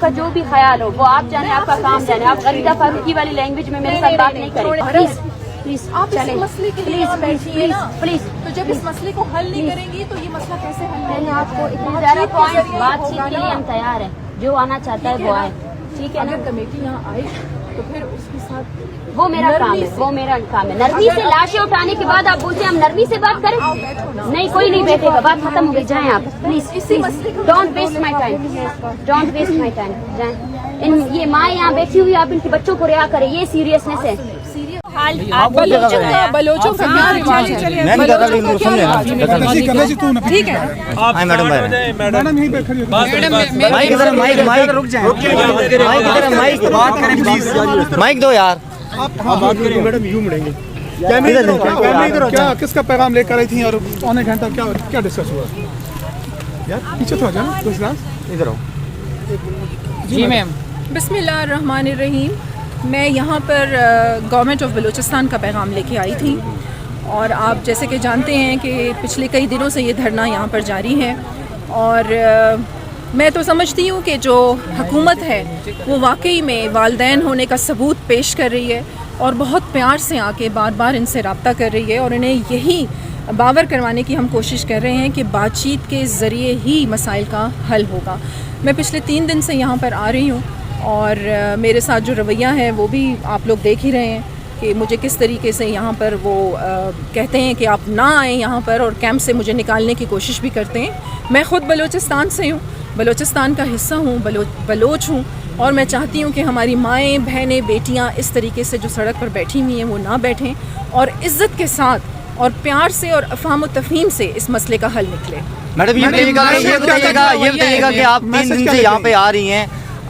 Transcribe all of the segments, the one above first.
کا جو بھی خیال ہو وہ آپ جانے، آپ کا کام جانے. آپ غریدہ فاروقی والی لینگویج میں میرے ساتھ بات نہیں کریں پلیز پلیز. آپ اس مسئلے کے لیے بیٹھیے نا پلیز. تو جب اس مسئلے کو حل نہیں کریں گی تو یہ مسئلہ کیسے حل میں نے ہوگا؟ آپ کو اتنا زیادہ پوائنٹ بات چیت کے لیے ہم تیار ہیں. جو آنا چاہتا ہے وہ آئے. ٹھیک ہے نا؟ اگر کمیٹی یہاں آئے تو پھر اس کے ساتھ وہ میرا کام ہے، وہ میرا کام ہے. نرمی سے لاشیں اٹھانے کے بعد آپ بولتے ہیں ہم نرمی سے بات کریں. نہیں، کوئی نہیں بیٹھے گا. بات ختم ہو گئی. جائیں آپ please. Don't waste my time. Don't waste my time. جائیں. یہ ماں یہاں بیٹھی ہوئی، آپ ان کے بچوں کو رہا کریں. یہ سیریسنیس ہے. بلوچوں کا کیا رواج ہے؟ ٹھیک ہے مائک دو یار. کس کا پیغام لے کر آئی تھی اور پونے گھنٹہ کیا ڈسکس ہوا؟ پیچھے تو ادھر آؤ. جی میم. بسم اللہ الرحمن الرحیم. میں یہاں پر گورنمنٹ آف بلوچستان کا پیغام لے کے آئی تھی، اور آپ جیسے کہ جانتے ہیں کہ پچھلے کئی دنوں سے یہ دھرنا یہاں پر جاری ہے، اور میں تو سمجھتی ہوں کہ جو حکومت ہے وہ واقعی میں والدین ہونے کا ثبوت پیش کر رہی ہے، اور بہت پیار سے آ کے بار بار ان سے رابطہ کر رہی ہے، اور انہیں یہی باور کروانے کی ہم کوشش کر رہے ہیں کہ بات چیت کے ذریعے ہی مسائل کا حل ہوگا. میں پچھلے 3 دن سے یہاں پر آ رہی ہوں، اور میرے ساتھ جو رویہ ہے وہ بھی آپ لوگ دیکھ ہی رہے ہیں کہ مجھے کس طریقے سے یہاں پر وہ کہتے ہیں کہ آپ نہ آئیں یہاں پر، اور کیمپ سے مجھے نکالنے کی کوشش بھی کرتے ہیں. میں خود بلوچستان سے ہوں، بلوچستان کا حصہ ہوں، بلوچ ہوں، اور میں چاہتی ہوں کہ ہماری مائیں، بہنیں، بیٹیاں اس طریقے سے جو سڑک پر بیٹھی ہوئی ہیں وہ نہ بیٹھیں، اور عزت کے ساتھ اور پیار سے اور افہام و تفہیم سے اس مسئلے کا حل نکلے. میڈم یہ بتائیے گا کہ آپ 3 دن سے یہاں پہ آ رہی ہیں.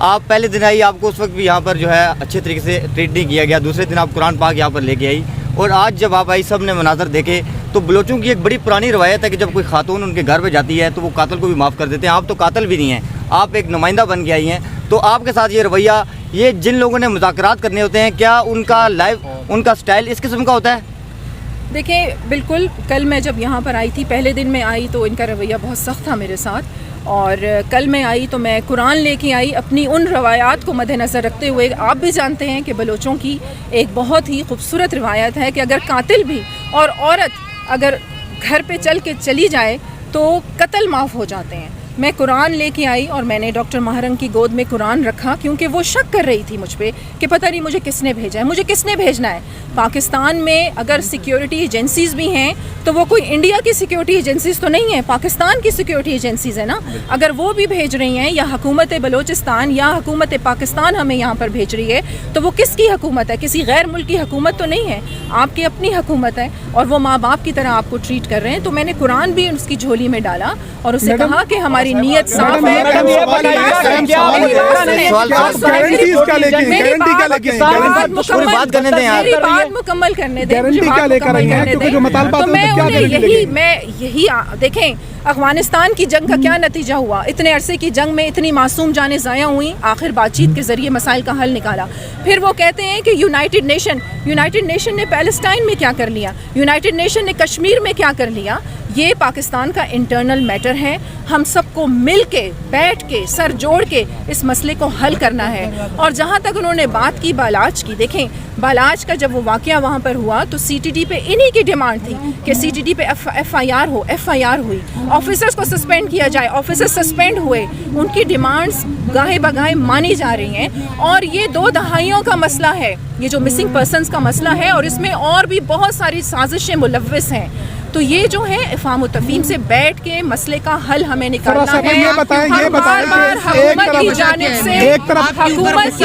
آپ پہلے دن آئی، آپ کو اس وقت بھی یہاں پر جو ہے اچھے طریقے سے ٹریٹ نہیں کیا گیا. دوسرے دن آپ قرآن پاک یہاں پر لے کے آئی، اور آج جب آپ آئی سب نے مناظر دیکھے. تو بلوچوں کی ایک بڑی پرانی روایت ہے کہ جب کوئی خاتون ان کے گھر پہ جاتی ہے تو وہ قاتل کو بھی معاف کر دیتے ہیں. آپ تو قاتل بھی نہیں ہیں، آپ ایک نمائندہ بن کے آئی ہیں. تو آپ کے ساتھ یہ رویہ، یہ جن لوگوں نے مذاکرات کرنے ہوتے ہیں، کیا ان کا ان کا سٹائل اس قسم کا ہوتا ہے؟ دیکھیں، بالکل کل میں جب یہاں پر آئی تھی، پہلے دن میں آئی تو ان کا رویہ بہت سخت تھا میرے ساتھ، اور کل میں آئی تو میں قرآن لے کے آئی اپنی ان روایات کو مد نظر رکھتے ہوئے. آپ بھی جانتے ہیں کہ بلوچوں کی ایک بہت ہی خوبصورت روایت ہے کہ اگر قاتل بھی اور عورت اگر گھر پہ چل کے چلی جائے تو قتل معاف ہو جاتے ہیں. میں قرآن لے کے آئی، اور میں نے ڈاکٹر مہرنگ کی گود میں قرآن رکھا، کیونکہ وہ شک کر رہی تھی مجھ پہ کہ پتہ نہیں مجھے کس نے بھیجا ہے. مجھے کس نے بھیجنا ہے؟ پاکستان میں اگر سیکیورٹی ایجنسیز بھی ہیں تو وہ کوئی انڈیا کی سیکیورٹی ایجنسیز تو نہیں ہیں، پاکستان کی سیکیورٹی ایجنسیز ہیں نا. اگر وہ بھی بھیج رہی ہیں، یا حکومت بلوچستان یا حکومت پاکستان ہمیں یہاں پر بھیج رہی ہے، تو وہ کس کی حکومت ہے؟ کسی غیر ملکی حکومت تو نہیں ہے، آپ کی اپنی حکومت ہے، اور وہ ماں باپ کی طرح آپ کو ٹریٹ کر رہے ہیں. تو میں نے قرآن بھی اس کی جھولی میں ڈالا اور اسے کہا کہ ہماری نیت صاف ہے. میری بات مکمل کرنے دیں. تو میں یہی دیکھیں، افغانستان کی جنگ کا کیا نتیجہ ہوا؟ اتنے عرصے کی جنگ میں اتنی معصوم جانیں ضائع ہوئیں، آخر بات چیت کے ذریعے مسائل کا حل نکالا. پھر وہ کہتے ہیں کہ یونائٹڈ نیشن نے پیلسٹائن میں کیا کر لیا، یونائٹڈ نیشن نے کشمیر میں کیا کر لیا. یہ پاکستان کا انٹرنل میٹر ہے. ہم سب کو مل کے بیٹھ کے سر جوڑ کے اس مسئلے کو حل کرنا ہے. اور جہاں تک انہوں نے بات کی بالاچ کی، دیکھیں بالاچ کا جب وہ واقعہ وہاں پر ہوا تو سی ٹی ڈی پہ انہی کی ڈیمانڈ تھی کہ سی ٹی ڈی پہ ایف آئی آر ہوئی، آفیسرز کو سسپینڈ کیا جائے. آفیسر سسپینڈ ہوئے، ان کی ڈیمانڈز گاہے بگاہے مانی جا رہی ہیں. اور یہ 2 دہائیوں کا مسئلہ ہے، یہ جو مسنگ پرسنز کا مسئلہ ہے، اور اس میں اور بھی بہت ساری سازشیں ملوث ہیں. تو یہ جو ہے افہام و تفہیم سے بیٹھ کے مسئلے کا حل ہمیں نکالنا ہے. ہم بار بار حکومت کی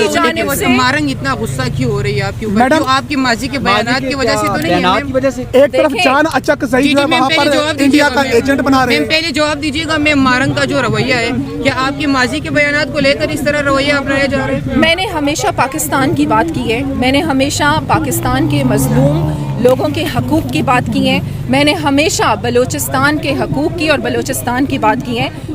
جانب سے مارنگ اتنا غصہ کیوں ہو رہی ہے آپ کے اوپر؟ جو آپ کی ماضی کے بیانات کی وجہ سے تو نہیں ہے؟ ایک طرف جان اچک ظہیر ہے، وہاں پر انڈیا کا ایجنٹ بنا رہے ہیں. پہلے جواب دیجیے گا، میں مارنگ کا جو رویہ ہے، کیا آپ کی ماضی کے بیانات کو لے کر اس طرح رویہ اپنایا جا رہا ہے؟ میں نے ہمیشہ پاکستان کی بات کی ہے، میں نے ہمیشہ پاکستان کے مظلوم لوگوں کے حقوق کی بات کی ہے، میں نے ہمیشہ بلوچستان کے حقوق کی اور بلوچستان کی بات کی ہے.